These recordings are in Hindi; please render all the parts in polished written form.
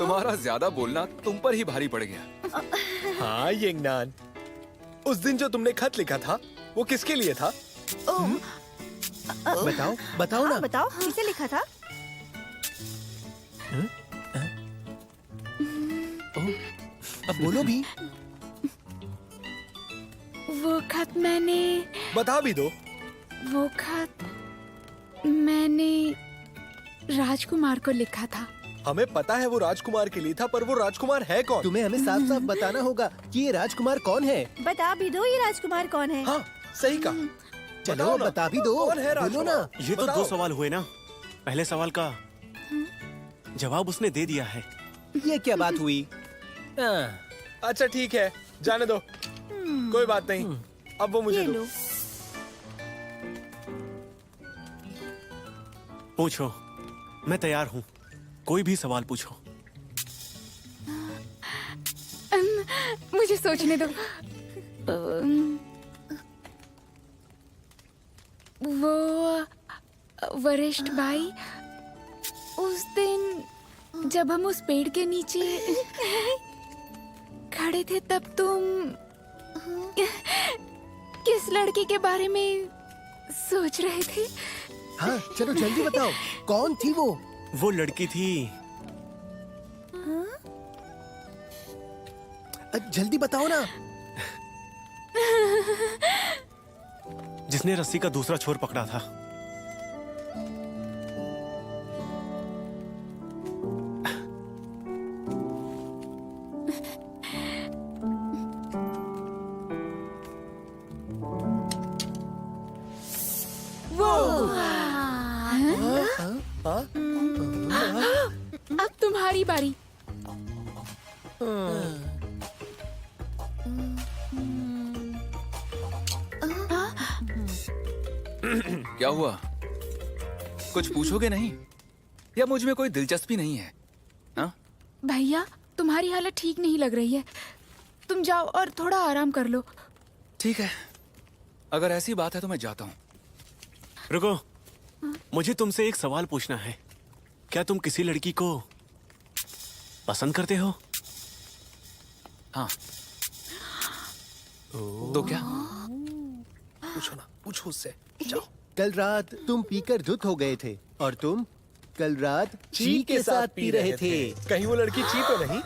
तुम्हारा ज्यादा बोलना तुम पर ही भारी पड़ गया। हाँ यंगनान, उस दिन जो तुमने खत लिखा था वो किसके लिए था? बताओ बताओ ना। बताओ किसे लिखा था? अब बोलो भी। वो खत मैंने बता भी दो। वो खत मैंने राजकुमार को लिखा था। हमें पता है वो राजकुमार के लिए था, पर वो राजकुमार है कौन? तुम्हें हमें साफ साफ बताना होगा कि ये राजकुमार कौन है। बता भी दो ये राजकुमार कौन है। हाँ सही कहा। चलो बताओ ना, बता भी दो। कौन है बोलो ना। राजकुमार? ये तो बताओ। 2 सवाल हुए ना। पहले सवाल का जवाब उसने दे दिया है। ये क्या बात हुई? हाँ, अच्छा ठीक है, जाने दो, कोई बात नहीं। अब वो मुझे ये दो। लो। पूछो, मैं तैयार हूँ। कोई भी सवाल पूछो। मुझे सोचने दो। वो वरिष्ठ भाई, उस दिन जब हम उस पेड़ के नीचे खड़े थे तब तुम किस लड़के के बारे में सोच रहे थे? हाँ चलो जल्दी बताओ, कौन थी वो? वो लड़की थी। जल्दी बताओ ना। जिसने रस्सी का दूसरा छोर पकड़ा था। अब तुम्हारी बारी। क्या हुआ? कुछ पूछोगे नहीं या मुझ में कोई दिलचस्पी नहीं है? हाँ? भैया, तुम्हारी हालत ठीक नहीं लग रही है। तुम जाओ और थोड़ा आराम कर लो। ठीक है, अगर ऐसी बात है तो मैं जाता हूँ। रुको, मुझे तुमसे एक सवाल पूछना है। क्या तुम किसी लड़की को पसंद करते हो? हाँ। तो क्या? पूछो ना, पूछो उससे। जाओ। कल रात तुम पीकर धुत हो गए थे और तुम कल रात ची के साथ पी रहे थे। कहीं वो लड़की ची तो नहीं?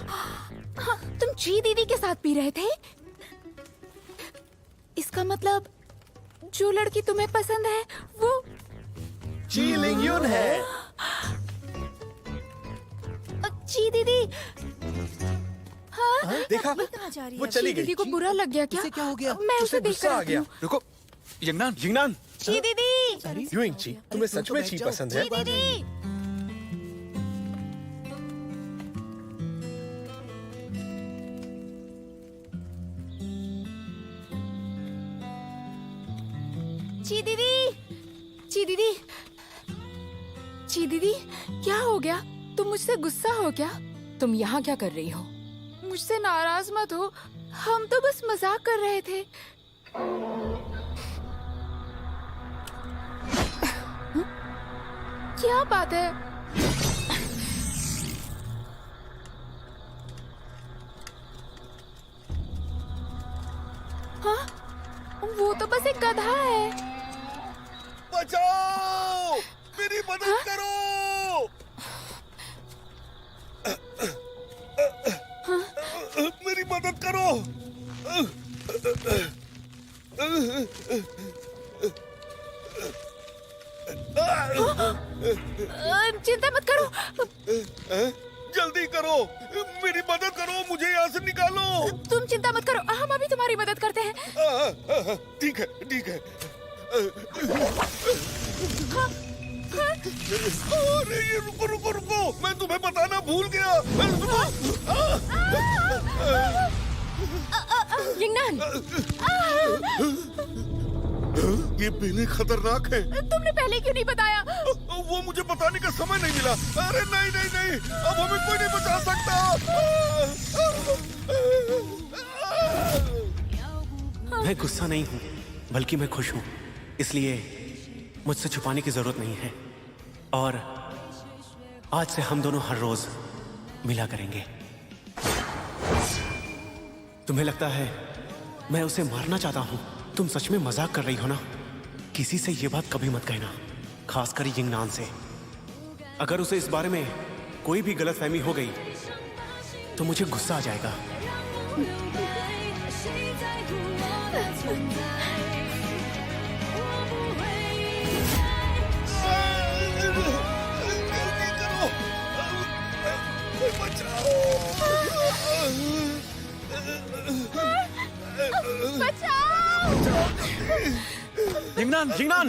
हाँ, तुम ची दीदी के साथ पी रहे थे? इसका मतलब जो लड़की तुम्हें पसंद है वो ची लिंगयुन है। ची दीदी। हाँ? देखा, कहाँ जा रही वो है? चली ची गई। दीदी को बुरा लग गया क्या? उसे क्या हो गया? मैं उसे उसे देख गुस्सा आ गया। रुको, यंगनान। जिंगनान, ची दीदी। यूइंग ची, तुम्हें सच में ची पसंद है? ची दीदी। ची दीदी। ची दीदी। ची दीदी, क्या हो गया? तुम मुझसे गुस्सा हो क्या? तुम यहाँ क्या कर रही हो? मुझसे नाराज मत हो, हम तो बस मजाक कर रहे थे। क्या बात है? हाँ? वो तो बस एक गधा है। बचाओ! मेरी मदद करो! मेरी मदद करो! चिंता मत करो। जल्दी करो! मेरी मदद करो! मुझे यहाँ से निकालो! तुम चिंता मत करो, हम अभी तुम्हारी मदद करते हैं। ठीक है, ठीक है। अरे ये रुको रुको रुको! मैं तुम्हें बताना भूल गया। यंगनान, ये पीने खतरनाक है। तुमने पहले क्यों नहीं बताया? वो मुझे बताने का समय नहीं मिला। अरे नहीं नहीं नहीं, अब हमें कोई नहीं बचा सकता। मैं गुस्सा नहीं हूँ, बल्कि मैं खुश हूँ। इसलिए मुझसे छुपाने की जरूरत नहीं है। और आज से हम दोनों हर रोज मिला करेंगे। तुम्हें लगता है मैं उसे मारना चाहता हूं? तुम सच में मजाक कर रही हो ना? किसी से ये बात कभी मत कहना, खासकर यिंगनान से। अगर उसे इस बारे में कोई भी गलतफहमी हो गई तो मुझे गुस्सा आ जाएगा। यिंगनान, यिंगनान!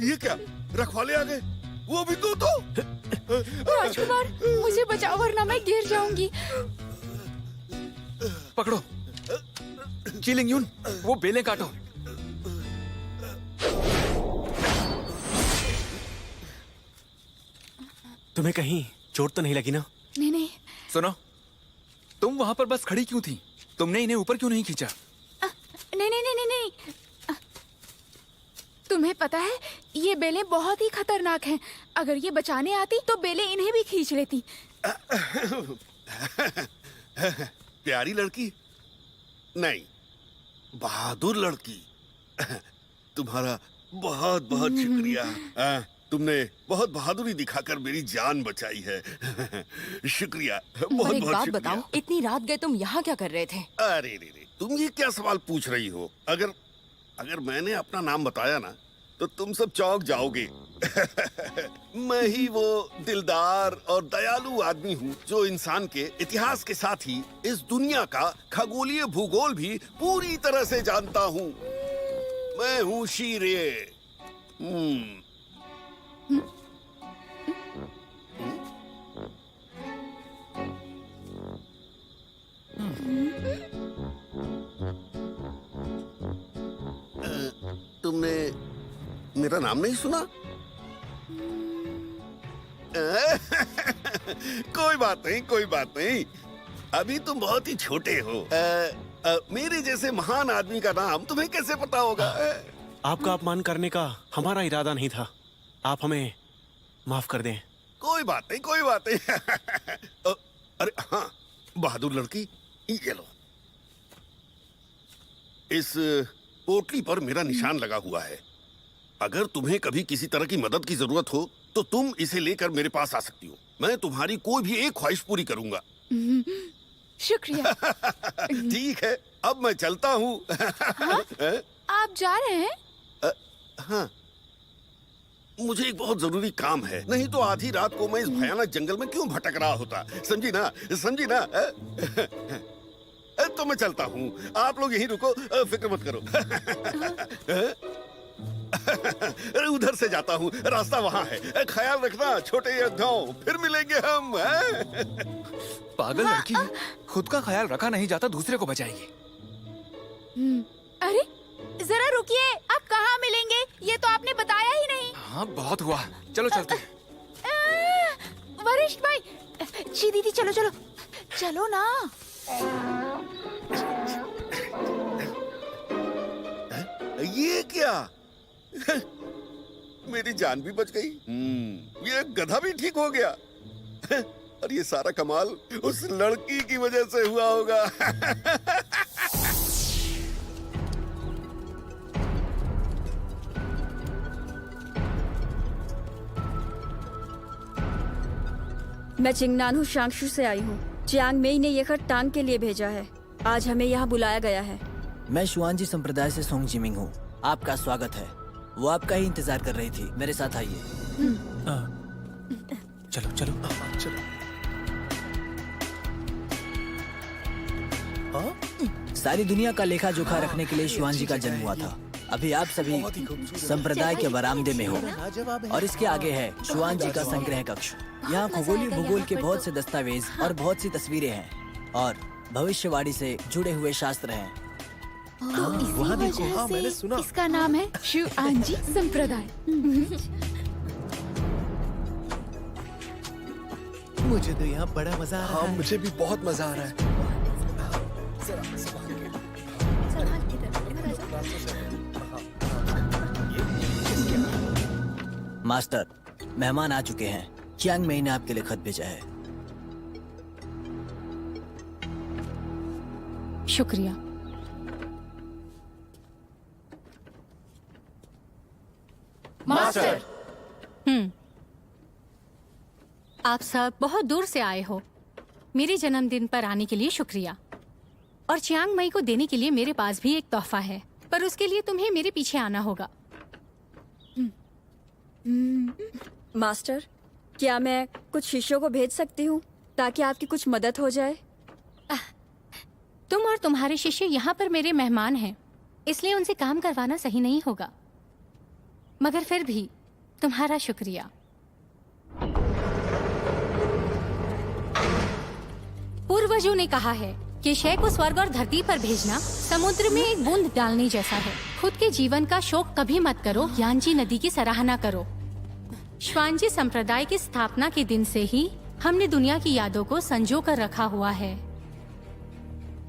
ये क्या, रखवाले आ गए? वो भी तू तो? राजकुमार, मुझे बचाओ वरना मैं गिर जाऊंगी। पकड़ो। चीलिंग यून, वो बेलें काटो। तुम्हें कहीं चोट तो नहीं लगी ना? नहीं नहीं। सुनो, तुम वहां पर बस खड़ी क्यों थी? तुमने इन्हें ऊपर क्यों नहीं खींचा? नहीं नहीं नहीं नहीं नहीं। तुम्हें पता है ये बेलें बहुत ही खतरनाक हैं। अगर ये बचाने आती तो बेलें इन्हें भी खींच लेती। प्यारी लड़की नहीं, बहादुर लड़की। तुम्हारा बहुत बहुत शुक्रिया। तुमने बहुत बहादुरी दिखाकर मेरी जान बचाई है। शुक्रिया, बहुत और एक बहुत बात शुक्रिया। बताओ, इतनी रात गए तुम यहाँ क्या कर रहे थे? अरे रे, तुम ये क्या सवाल पूछ रही हो? अगर मैंने अपना नाम बताया ना तो तुम सब चौंक जाओगे। मैं ही वो दिलदार और दयालु आदमी हूँ जो इंसान के इतिहास के साथ ही इस दुनिया का खगोलीय भूगोल भी पूरी तरह से जानता हूँ। मैं हूँ शीरे। तुमने मेरा नाम नहीं सुना? कोई बात नहीं, कोई बात नहीं। अभी तुम बहुत ही छोटे हो। मेरे जैसे महान आदमी का नाम तुम्हें कैसे पता होगा? आपका अपमान करने का हमारा इरादा नहीं था। आप हमें माफ कर दें। कोई बात नहीं, कोई बात नहीं। अरे हाँ, बहादुर लड़की, ये लो। इस पोटली पर मेरा निशान लगा हुआ है। अगर तुम्हें कभी किसी तरह की मदद की जरूरत हो तो तुम इसे लेकर मेरे पास आ सकती हो। मैं तुम्हारी कोई भी एक ख्वाहिश पूरी करूंगा। शुक्रिया। ठीक है, अब मैं चलता हूँ। आप जा रहे हैं? हाँ, मुझे एक बहुत जरूरी काम है। नहीं तो आधी रात को मैं इस भयानक जंगल में क्यों भटक रहा होता? समझी ना, समझी ना? तो मैं चलता हूँ, आप लोग यहीं रुको, फिक्र मत करो। अरे उधर से जाता हूँ, रास्ता वहाँ है। ख्याल रखना छोटे योद्धाओं, फिर मिलेंगे हम। पागल लड़की, खुद का ख्याल रखा नहीं जाता, दूसरे को बचाएगी। अरे जरा रुकिए, आप कहाँ मिलेंगे? ये तो आपने बताया ही नहीं। हाँ, बहुत हुआ, चलो चलते। वरिष्ठ भाई, जी दीदी, चलो चलो चलो ना। ये क्या? मेरी जान भी बच गई। ये गधा भी ठीक हो गया। और ये सारा कमाल उस लड़की की वजह से हुआ होगा। मैं चिंगनानू शांगशु से आई हूँ। चियांग मेई ने ये खत टांग के लिए भेजा है। आज हमें यहाँ बुलाया गया है। मैं शुआनजी संप्रदाय से सोंग जिमिंग हूँ। आपका स्वागत है। वो आपका ही इंतजार कर रही थी। मेरे साथ आइए। चलो चलो चलो। सारी दुनिया का लेखा जोखा रखने के लिए शुआनजी का जन्म हुआ था। अभी आप सभी संप्रदाय के बरामदे में हो और इसके आगे है शुआनजी का संग्रह कक्ष। यहाँ खगोलीय भूगोल के बहुत से दस्तावेज और बहुत सी तस्वीरें हैं और भविष्यवाणी से जुड़े हुए शास्त्र हैं। वहाँ देखो, हाँ, मैंने सुना। इसका नाम है शुआनजी संप्रदाय। मुझे तो यहाँ बड़ा मजा आ रहा है। हाँ, मुझे भी बहुत मजा आ रहा है। मास्टर, मेहमान आ चुके हैं। चियांग मेई ने आपके लिए खत भेजा है। शुक्रिया। मास्टर। आप सब बहुत दूर से आए हो। मेरे जन्मदिन पर आने के लिए शुक्रिया। और चियांग मई को देने के लिए मेरे पास भी एक तोहफा है, पर उसके लिए तुम्हें मेरे पीछे आना होगा। मास्टर, क्या मैं कुछ शिष्यों को भेज सकती हूँ ताकि आपकी कुछ मदद हो जाए? तुम और तुम्हारे शिष्य यहाँ पर मेरे मेहमान हैं, इसलिए उनसे काम करवाना सही नहीं होगा, मगर फिर भी तुम्हारा शुक्रिया। पूर्वजों ने कहा है कि शय को स्वर्ग और धरती पर भेजना समुद्र में एक बूंद डालने जैसा है। खुद के जीवन का शोक कभी मत करो, यांजी नदी की सराहना करो। श्वानजी संप्रदाय की स्थापना के दिन से ही हमने दुनिया की यादों को संजो कर रखा हुआ है।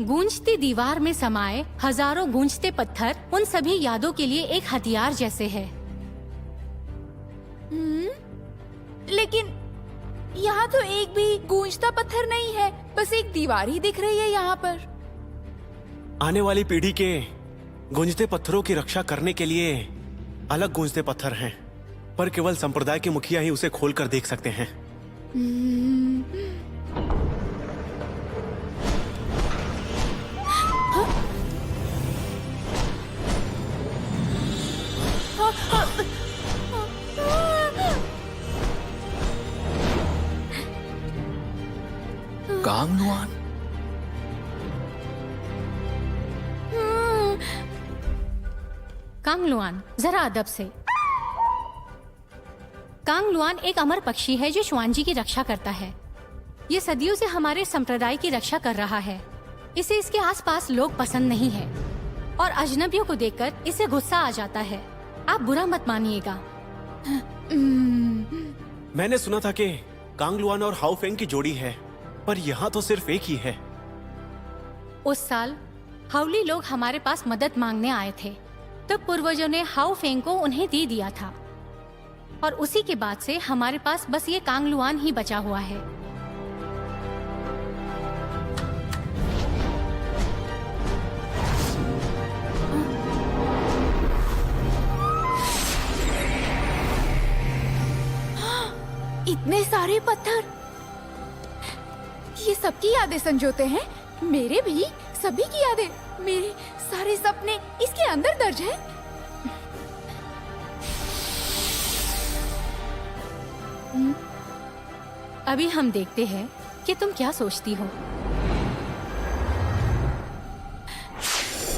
गूंजती दीवार में समाये हजारों गूंजते पत्थर उन सभी यादों के लिए एक हथियार जैसे है। लेकिन यहाँ तो एक भी गूंजता पत्थर नहीं है, बस एक दीवार ही दिख रही है यहाँ पर। आने वाली पीढ़ी के गूंजते पत्थरों की रक्षा करने के लिए अलग गूंजते पत्थर हैं, पर केवल संप्रदाय के मुखिया ही उसे खोलकर देख सकते हैं। कांगलुआन, कांगलुआन, जरा अदब से। कांगलुआन एक अमर पक्षी है जो श्वानजी की रक्षा करता है। ये सदियों से हमारे संप्रदाय की रक्षा कर रहा है। इसे इसके आसपास लोग पसंद नहीं है और अजनबियों को देखकर इसे गुस्सा आ जाता है। आप बुरा मत मानिएगा। मैंने सुना था कि कांगलुआन और हाउफेंग की जोड़ी है, पर यहाँ तो सिर्फ एक ही है। उस साल हाउली लोग हमारे पास मदद मांगने आए थे, तब पूर्वजों ने हाउफेंग को उन्हें दे दिया था और उसी के बाद से हमारे पास बस ये कांगलुआन ही बचा हुआ है। इतने सारे पत्थर, ये सबकी यादें संजोते हैं। मेरे भी, सभी की यादें, मेरे सारे सपने इसके अंदर दर्ज हैं। अभी हम देखते हैं कि तुम क्या सोचती हो।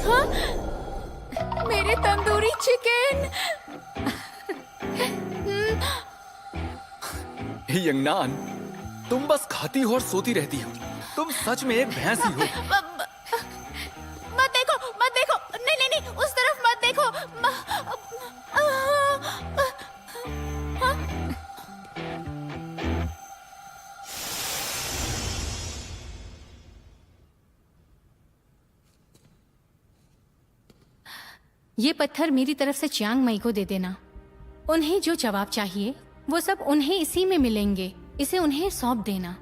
हाँ? मेरे तंदूरी चिकन। यंगनान, तुम बस खाती हो और सोती रहती हो। तुम सच में एक भैंस ही हो। मत देखो, नहीं, उस तरफ मत देखो। ये पत्थर मेरी तरफ से चियांग मई को दे देना। उन्हें जो जवाब चाहिए वो सब उन्हें इसी में मिलेंगे। इसे उन्हें सौंप देना।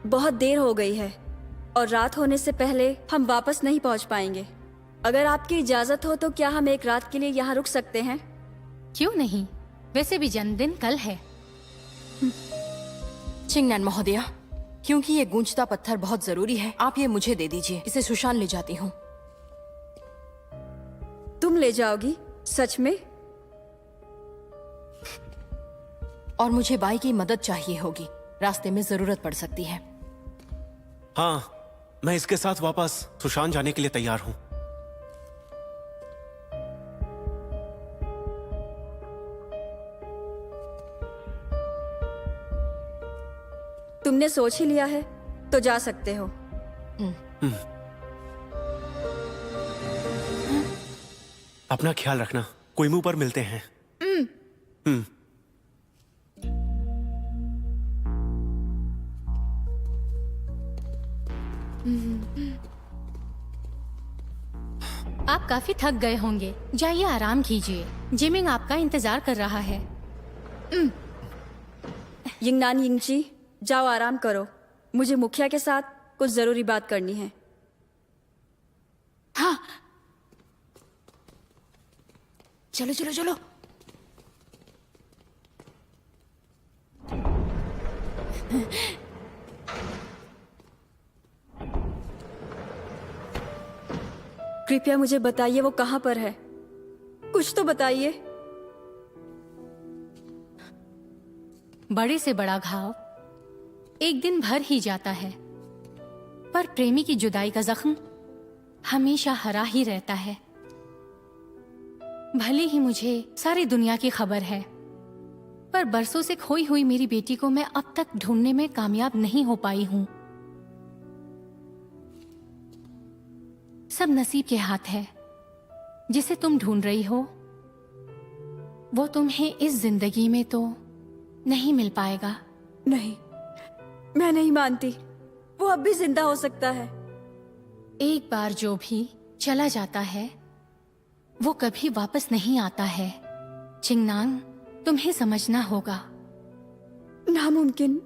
बहुत देर हो गई है और रात होने से पहले हम वापस नहीं पहुंच पाएंगे। अगर आपकी इजाजत हो तो क्या हम एक रात के लिए यहाँ रुक सकते हैं? क्यों नहीं, वैसे भी जन्मदिन कल है। चिंगनान महोदया, क्योंकि ये गूंजता पत्थर बहुत जरूरी है, आप ये मुझे दे दीजिए। इसे सुशान ले जाती हूँ। तुम ले जाओगी? सच में? और मुझे बाई की मदद चाहिए होगी, रास्ते में जरूरत पड़ सकती है। हाँ, मैं इसके साथ वापस सुशान जाने के लिए तैयार हूँ। तुमने सोच ही लिया है तो जा सकते हो। अपना ख्याल रखना। कोई पर मिलते हैं। आप काफी थक गए होंगे, जाइए आराम कीजिए। जिमिंग आपका इंतजार कर रहा है। यिंगनान यिंगची, जाओ आराम करो। मुझे मुखिया के साथ कुछ जरूरी बात करनी है। हाँ, चलो चलो चलो। कृपया मुझे बताइए वो कहाँ पर है, कुछ तो बताइए। बड़े से बड़ा घाव एक दिन भर ही जाता है, पर प्रेमी की जुदाई का जख्म हमेशा हरा ही रहता है। भले ही मुझे सारी दुनिया की खबर है, पर बरसों से खोई हुई मेरी बेटी को मैं अब तक ढूंढने में कामयाब नहीं हो पाई हूं। सब नसीब के हाथ है। जिसे तुम ढूंढ रही हो वो तुम्हें इस जिंदगी में तो नहीं मिल पाएगा। नहीं, मैं नहीं मानती। वो अब भी जिंदा हो सकता है। एक बार जो भी चला जाता है वो कभी वापस नहीं आता है। चिंगनांग, तुम्हें समझना होगा। नामुमकिन,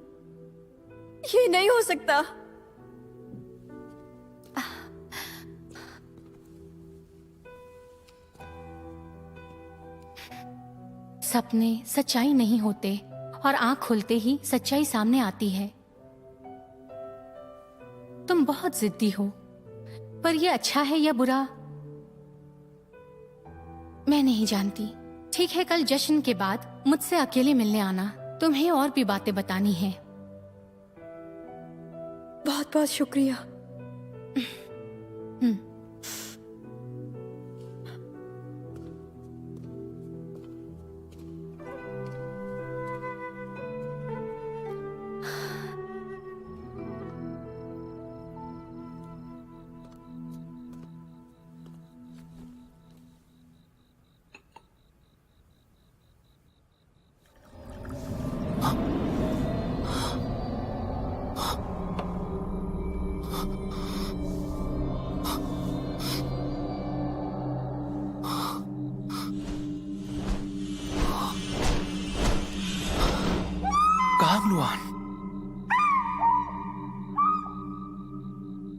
ये नहीं हो सकता। सपने सच्चाई नहीं होते और आंख खुलते ही सच्चाई सामने आती है। तुम बहुत जिद्दी हो, पर यह अच्छा है या बुरा मैं नहीं जानती। ठीक है, कल जश्न के बाद मुझसे अकेले मिलने आना। तुम्हें और भी बातें बतानी है। बहुत बहुत शुक्रिया।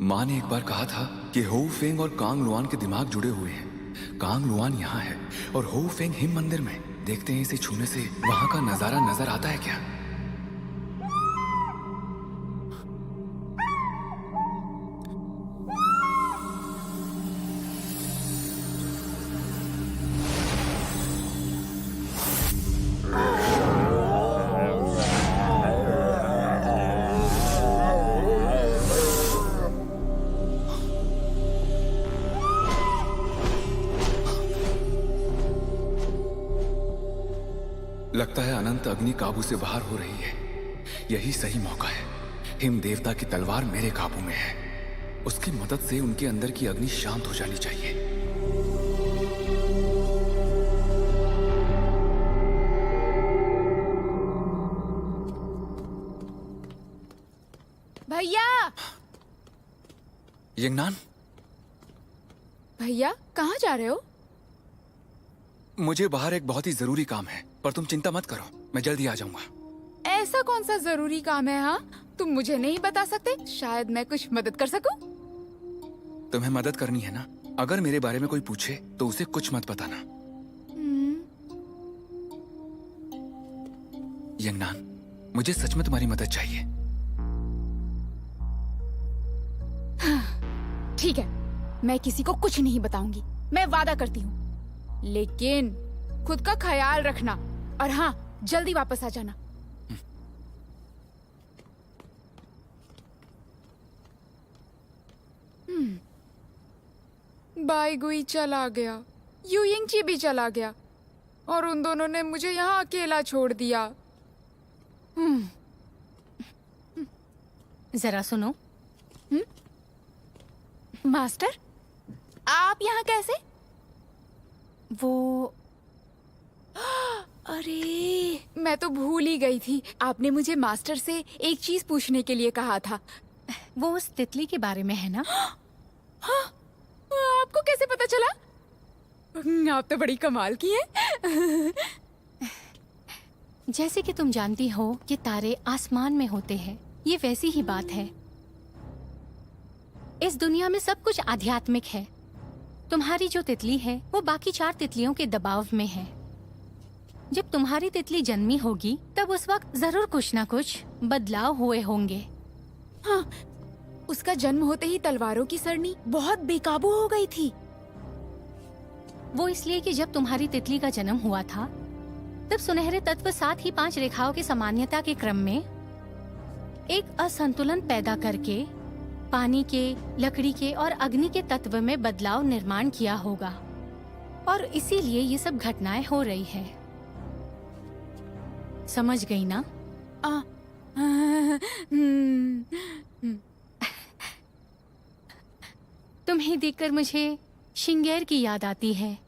माँ ने एक बार कहा था कि हो फेंग और कांग लुआन के दिमाग जुड़े हुए हैं। कांग लुआन यहाँ है और हो फेंग हिम मंदिर में। देखते हैं इसे छूने से वहां का नजारा नजर आता है क्या। लगता है अनंत अग्नि काबू से बाहर हो रही है। यही सही मौका है। हिम देवता की तलवार मेरे काबू में है। उसकी मदद से उनके अंदर की अग्नि शांत हो जानी चाहिए। भैया! यंगनान, भैया कहाँ जा रहे हो? मुझे बाहर एक बहुत ही जरूरी काम है, पर तुम चिंता मत करो, मैं जल्दी आ जाऊंगा। ऐसा कौन सा जरूरी काम है? हाँ, तुम मुझे नहीं बता सकते? शायद मैं कुछ मदद कर सकूं। तुम्हें मदद करनी है ना? अगर मेरे बारे में कोई पूछे तो उसे कुछ मत बताना। यंगनान, मुझे सच में तुम्हारी मदद चाहिए। ठीक है, मैं किसी को कुछ नहीं बताऊंगी, मैं वादा करती हूँ। लेकिन खुद का ख्याल रखना और हाँ, जल्दी वापस आ जाना। बाई गुई चला गया, यू यिंगची भी चला गया और उन दोनों ने मुझे यहाँ अकेला छोड़ दिया। जरा सुनो। मास्टर, आप यहाँ कैसे? वो अरे, मैं तो भूल ही गई थी। आपने मुझे मास्टर से एक चीज पूछने के लिए कहा था। वो उस तितली के बारे में है ना? हाँ, आपको कैसे पता चला? आप तो बड़ी कमाल की हैं। जैसे कि तुम जानती हो कि तारे आसमान में होते हैं, ये वैसी ही बात है। इस दुनिया में सब कुछ आध्यात्मिक है। तुम्हारी जो तितली है वो बाकी 4 तितलियों के दबाव में है। जब तुम्हारी तितली जन्मी होगी तब उस वक्त जरूर कुछ ना कुछ बदलाव हुए होंगे। हाँ, उसका जन्म होते ही तलवारों की सरनी बहुत बेकाबू हो गई थी। वो इसलिए कि जब तुम्हारी तितली का जन्म हुआ था तब सुनहरे तत्व साथ ही 5 रेखाओं के समान्यता के क्रम में एक असंतुलन पैदा करके पानी के, लकड़ी के और अग्नि के तत्व में बदलाव निर्माण किया होगा, और इसीलिए ये सब घटनाएं हो रही है। समझ गई ना? तुम्हें देखकर मुझे श्रृंगार की याद आती है।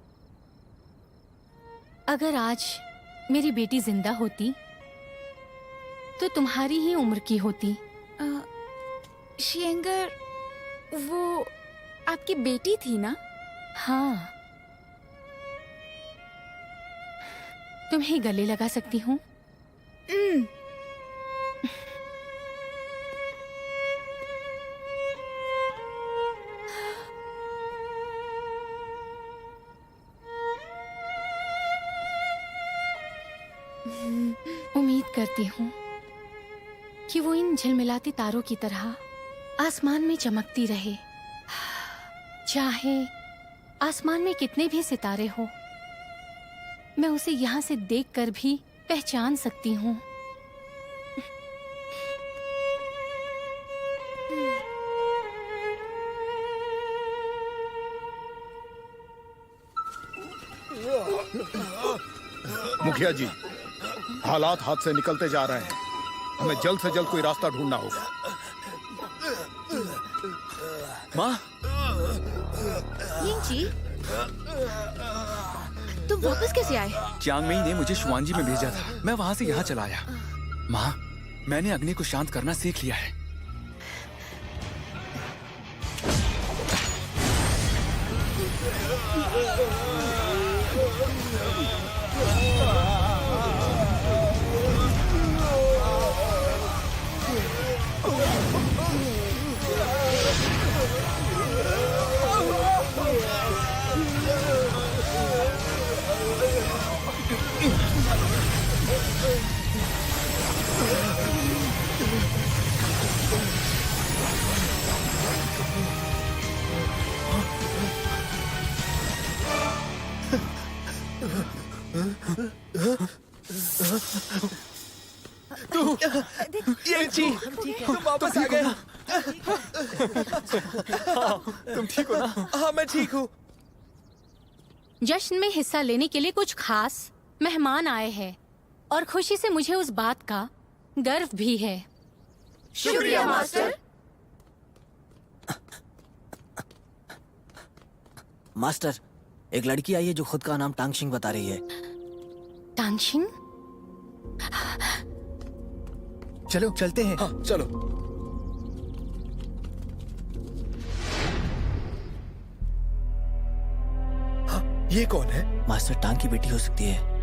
अगर आज मेरी बेटी जिंदा होती तो तुम्हारी ही उम्र की होती। श्रृंगार वो आपकी बेटी थी ना? हाँ, तुम्हें गले लगा सकती हूँ। उम्मीद करती हूँ कि वो इन झिलमिलाते तारों की तरह आसमान में चमकती रहे। चाहे आसमान में कितने भी सितारे हो, मैं उसे यहाँ से देखकर भी पहचान सकती हूँ। मुखिया जी, हालात हाथ से निकलते जा रहे हैं। हमें जल्द से जल्द कोई रास्ता ढूंढना होगा। माँ, जी, तुम वापस कैसे आए? च्यांगमेई ने मुझे शुआंजी में भेजा था। मैं वहाँ से यहाँ चला आया। माँ, मैंने अग्नि को शांत करना सीख लिया है। तुम वापस आ गए। तुम ठीक हो ना? हाँ, मैं ठीक हूँ। जश्न में हिस्सा लेने के लिए कुछ खास मेहमान आए हैं और खुशी से मुझे उस बात का गर्व भी है। शुक्रिया मास्टर। मास्टर, एक लड़की आई है जो खुद का नाम टांगशिंग बता रही है। टांगशिंग? चलो चलते हैं। हाँ, चलो। हाँ, ये कौन है? मास्टर, टांग की बेटी हो सकती है।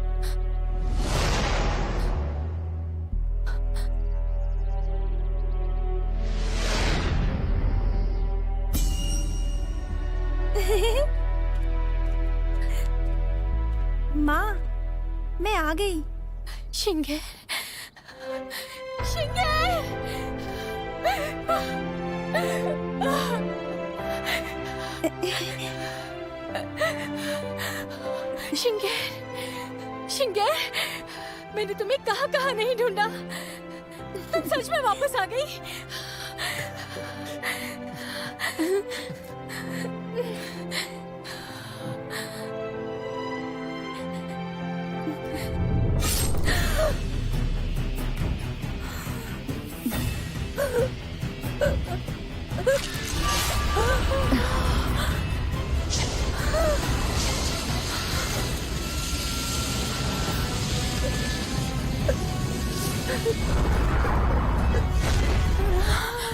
माँ, मैं आ गई। श्रृंगार, श्रृंगार, श्रृंगार, श्रृंगार, मैंने तुम्हें कहाँ नहीं ढूंढा। तुम सच में वापस आ गई।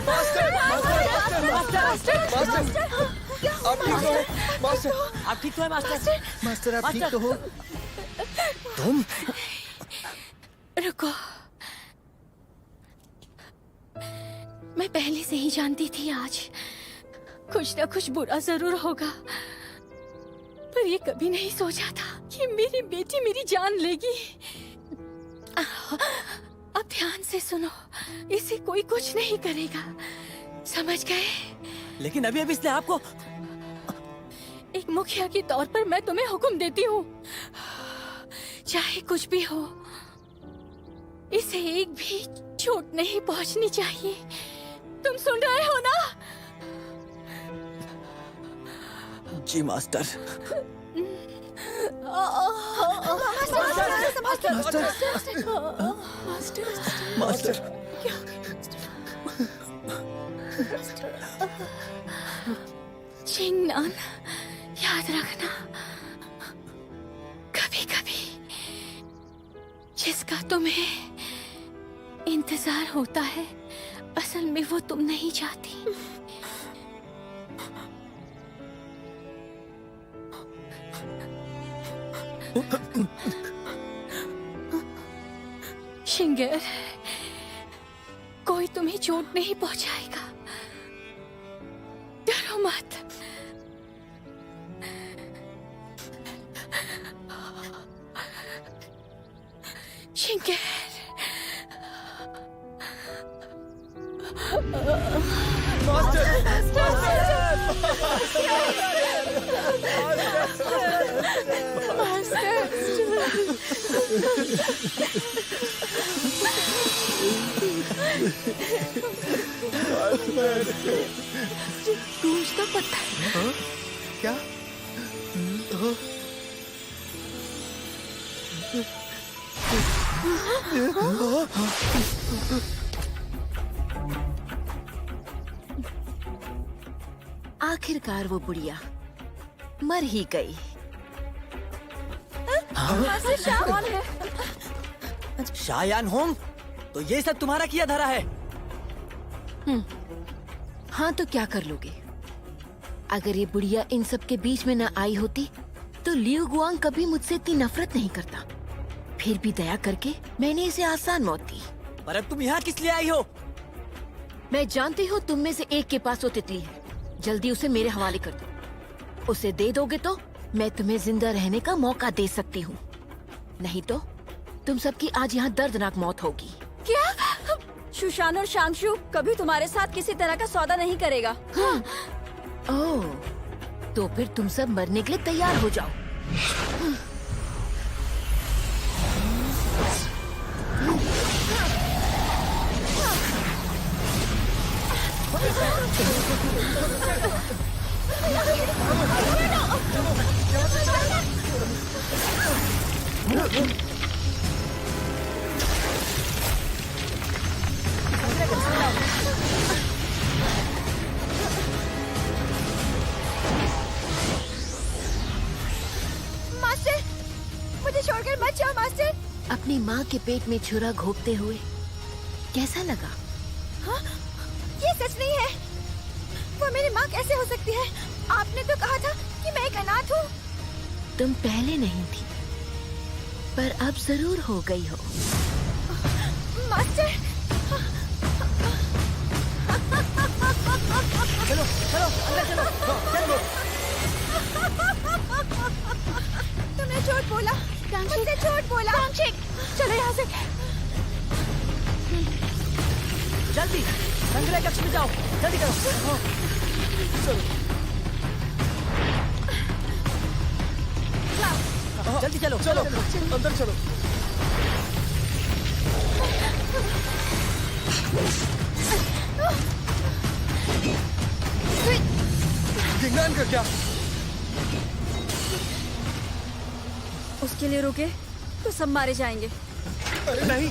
मास्टर, आप ठीक हो? आप ठीक तो है मास्टर? मास्टर आप ठीक तो हो? तुम रुको, मैं पहले से ही जानती थी आज कुछ ना कुछ बुरा जरूर होगा, पर ये कभी नहीं सोचा था कि मेरी बेटी मेरी जान लेगी। अब ध्यान से सुनो, इसे कोई कुछ नहीं करेगा, समझ गए? लेकिन अभी अभी इसने आपको... एक मुखिया के तौर पर मैं तुम्हें हुक्म देती हूँ, चाहे कुछ भी हो, इसे एक भी चोट नहीं पहुंचनी चाहिए। तुम सुन रहे हो ना? जी मास्टर। मास्टर चिंगनान, याद रखना, कभी कभी जिसका तुम्हें इंतजार होता है, असल में वो तुम नहीं चाहती। शिंगर, कोई तुम्हें चोट नहीं पहुंचाएगा, डरो मत। शिंगर, गूंजता पत्थर। क्या? आखिरकार वो बुढ़िया मर ही गई। शायान होम, तो ये सब तुम्हारा किया धरा है? हाँ तो क्या कर लोगे? अगर ये बुढ़िया इन सब के बीच में न आई होती तो लियू गुआंग कभी मुझसे इतनी नफरत नहीं करता। फिर भी दया करके मैंने इसे आसान मौत दी। पर अब तुम यहाँ किस लिए आई हो? मैं जानती हूँ तुम में से एक के पास वो तितली है, जल्दी उसे मेरे हवाले कर दो। उसे दे दोगे तो मैं तुम्हें जिंदा रहने का मौका दे सकती हूँ, नहीं तो तुम सबकी आज यहाँ दर्दनाक मौत होगी। क्या? शुशान और शांगशु कभी तुम्हारे साथ किसी तरह का सौदा नहीं करेगा। हाँ। ओह, तो फिर तुम सब मरने के लिए तैयार हो जाओ। मास्टर, मुझे छोड़कर मत जाओ मास्टर। अपनी माँ के पेट में छुरा घोंपते हुए कैसा लगा? हाँ? ये सच नहीं है। वो मेरी माँ कैसे हो सकती है? आपने तो कहा था कि मैं एक अनाथ हूँ। तुम पहले नहीं थी, पर अब जरूर हो गई हो। मास्टर, चलो चलो अंदर चलो, चलो। तुमने झूठ बोला, मुझसे झूठ बोला। चलो यहाँ से। जल्दी संग्रह कक्ष में जाओ, जल्दी करो। जल्दी चलो, चलो अंदर चलो। जिंगनान का क्या? उसके लिए रुके तो सब मारे जाएंगे। अरे नहीं।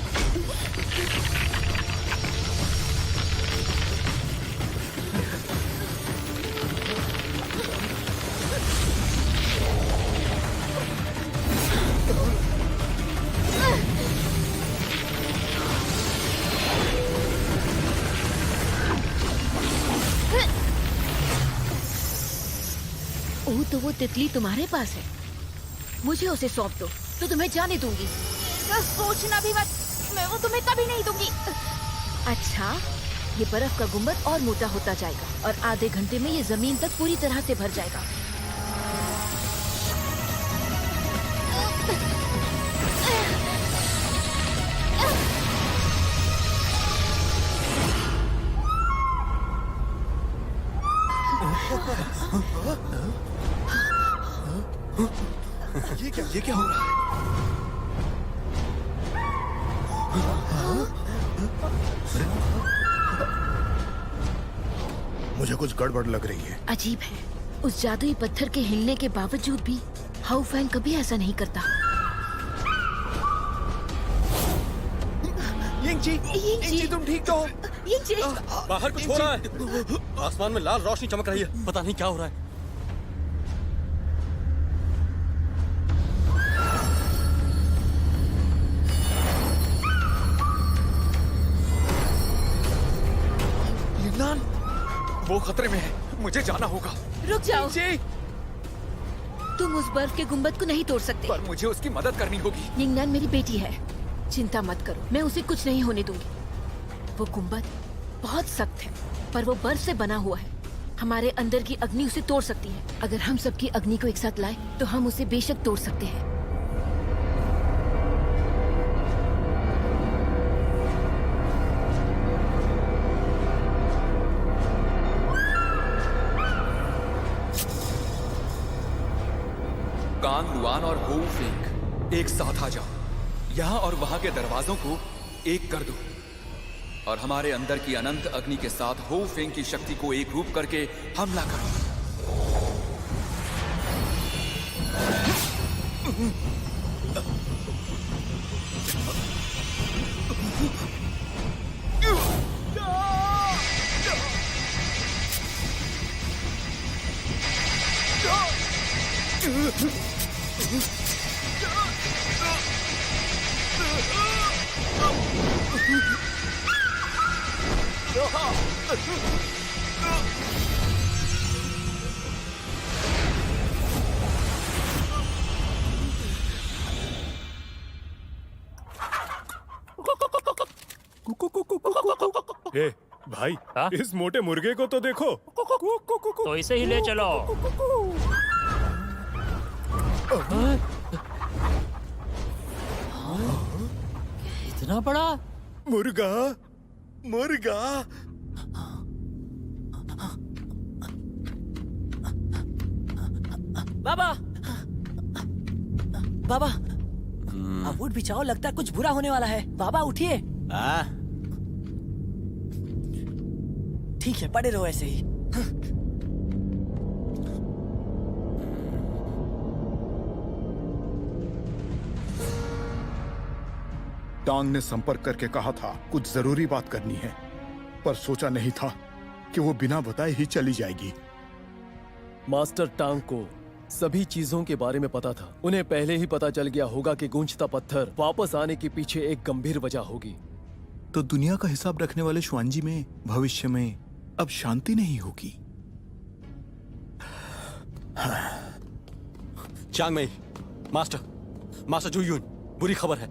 तो वो तितली तुम्हारे पास है। मुझे उसे सौंप दो तो तुम्हें जाने दूंगी। इसका सोचना भी मत, मैं वो तुम्हें कभी नहीं दूंगी। अच्छा, ये बर्फ का गुंबद और मोटा होता जाएगा और आधे घंटे में ये जमीन तक पूरी तरह से भर जाएगा। ये क्या हो रहा है? मुझे कुछ गड़बड़ लग रही है। अजीब है, उस जादुई पत्थर के हिलने के बावजूद भी हाउ फैंग कभी ऐसा नहीं करता। यिंगजी, तुम ठीक तो हो? यिंगजी, बाहर कुछ हो रहा है। आसमान में लाल रोशनी चमक रही है, पता नहीं क्या हो रहा है। यिंगनान, वो खतरे में है, मुझे जाना होगा। रुक जाओ। तुम उस बर्फ के गुंबद को नहीं तोड़ सकते। पर मुझे उसकी मदद करनी होगी। यिंगनान मेरी बेटी है, चिंता मत करो, मैं उसे कुछ नहीं होने दूंगी। वो गुंबद बहुत सख्त है, पर वो बर्फ से बना हुआ है। हमारे अंदर की अग्नि उसे तोड़ सकती है। अगर हम सबकी अग्नि को एक साथ लाए तो हम उसे बेशक तोड़ सकते हैं। कांग लुआन और हो फेंग एक साथ आ जाओ। यहाँ और वहां के दरवाजों को एक कर दो और हमारे अंदर की अनंत अग्नि के साथ हो फेंग की शक्ति को एक रूप करके हमला करो। ए, भाई, इस मोटे मुर्गे को तो देखो। तो इसे ही ले चलो। इतना बड़ा मुर्गा, मुर्गा। बाबा, बाबा, अब उठ बिछाओ, लगता है कुछ बुरा होने वाला है। बाबा उठिए। ठीक है, पड़े रहो ऐसे ही। टांग ने संपर्क करके कहा था कुछ जरूरी बात करनी है, पर सोचा नहीं था कि वो बिना बताए ही चली जाएगी। मास्टर टांग को सभी चीजों के बारे में पता था। उन्हें पहले ही पता चल गया होगा कि गूंजता पत्थर वापस आने के पीछे एक गंभीर वजह होगी। तो दुनिया का हिसाब रखने वाले शुआंजी में भविष्य में अब शांति नहीं होगी। चांग मई, मास्टर जू यून, बुरी खबर है।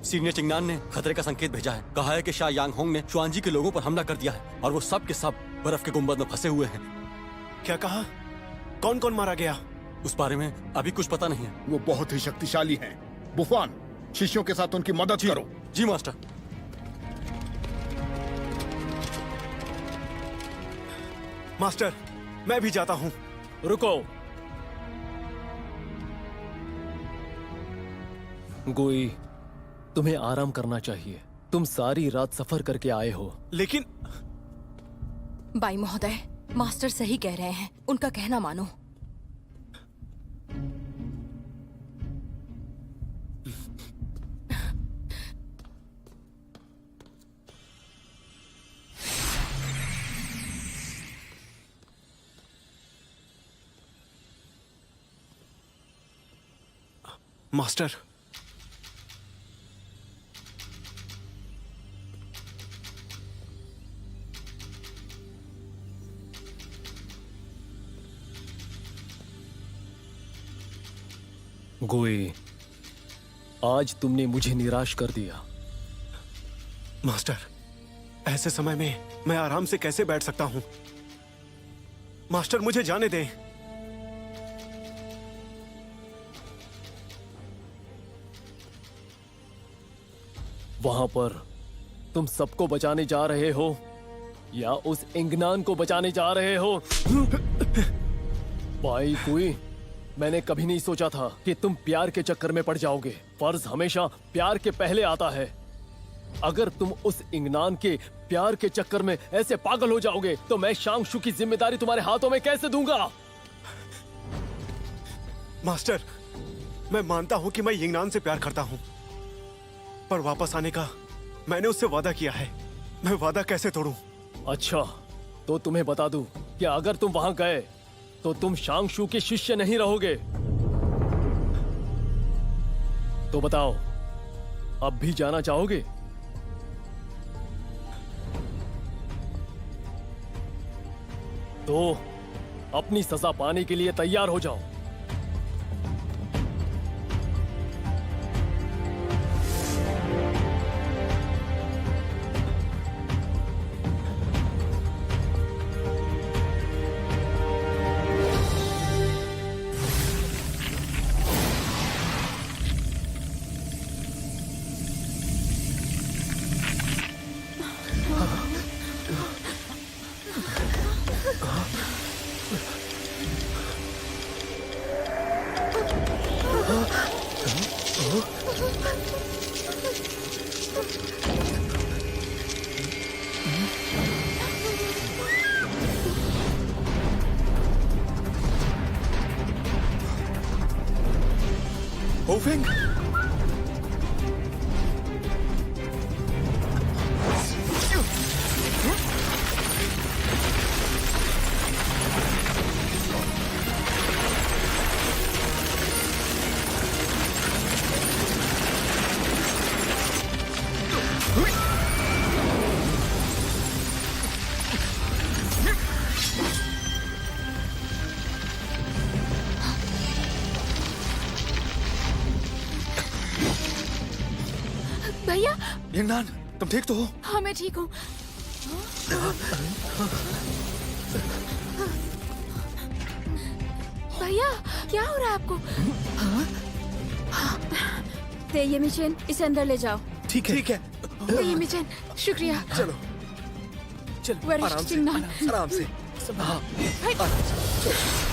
सीनियर चिंगनान ने खतरे का संकेत भेजा है। कहा है कि शाह यांग होंग ने शुआंजी के लोगों पर हमला कर दिया है और वो सब के सब बर्फ के गुंबद में फंसे हुए हैं। क्या कहा? कौन कौन मारा गया? उस बारे में अभी कुछ पता नहीं है। वो बहुत ही शक्तिशाली हैं। बुफान, शिष्यों के साथ उनकी मदद करो। जी मास्टर। मास्टर, मैं भी जाता हूं। रुको। गोई, तुम्हें आराम करना चाहिए। तुम सारी रात सफर करके आए हो। लेकिन बाई महोदय, मास्टर सही कह रहे हैं, उनका कहना मानो। मास्टर, गुई, आज तुमने मुझे निराश कर दिया। मास्टर, ऐसे समय में मैं आराम से कैसे बैठ सकता हूं? मास्टर, मुझे जाने दें। वहां पर तुम सबको बचाने जा रहे हो या उस इंगनान को बचाने जा रहे हो? भाई गुई, मैंने कभी नहीं सोचा था कि तुम प्यार के चक्कर में पड़ जाओगे। फर्ज हमेशा प्यार के पहले आता है। अगर तुम उस इंगनान के प्यार के चक्कर में ऐसे पागल हो जाओगे तो मैं शांगशु की जिम्मेदारी तुम्हारे हाथों में कैसे दूंगा? मास्टर, मैं मानता हूं कि मैं यिंगनान से प्यार करता हूं, पर वापस आने का मैंने उससे वादा किया है। मैं वादा कैसे तोड़ूं? अच्छा, तो तुम्हें बता दूं कि अगर तुम वहां गए तो तुम शांगशु के शिष्य नहीं रहोगे। तो बताओ, अब भी जाना चाहोगे? तो अपनी सजा पाने के लिए तैयार हो जाओ। होफेंग, भैया, यिंगनान, तुम ठीक तो हो? हाँ मैं ठीक हूँ। भैया, क्या हो रहा है आपको? तेयेमीचेन, इसे अंदर ले जाओ। ठीक है, ठीक है। तेयेमीचेन, शुक्रिया। चलो, चलो, वरिष्ठ आराम से, चिंगनान। आराम से। हाँ, आराम से, चलो।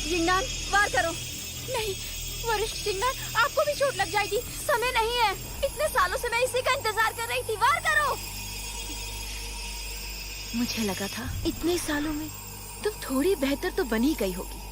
यिंगनान, वार करो। नहीं, वरिष्ठ चिंगनान, आपको भी चोट लग जाएगी। समय नहीं है। इतने सालों से मैं इसी का इंतजार कर रही थी। वार करो। मुझे लगा था इतने सालों में तुम थोड़ी बेहतर तो बन ही गई होगी।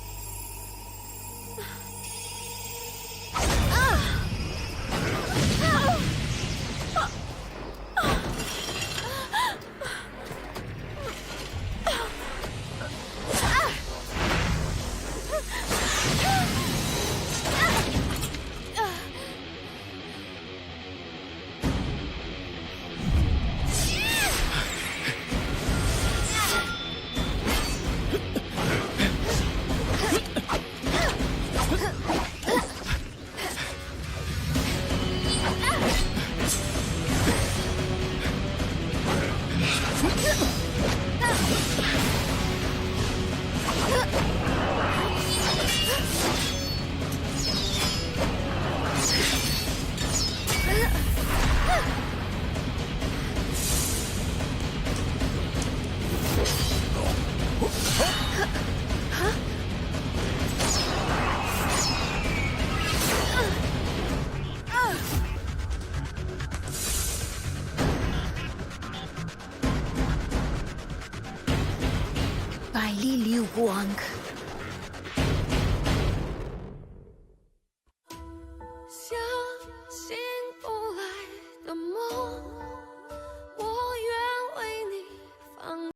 बाइली लिu हुआंग।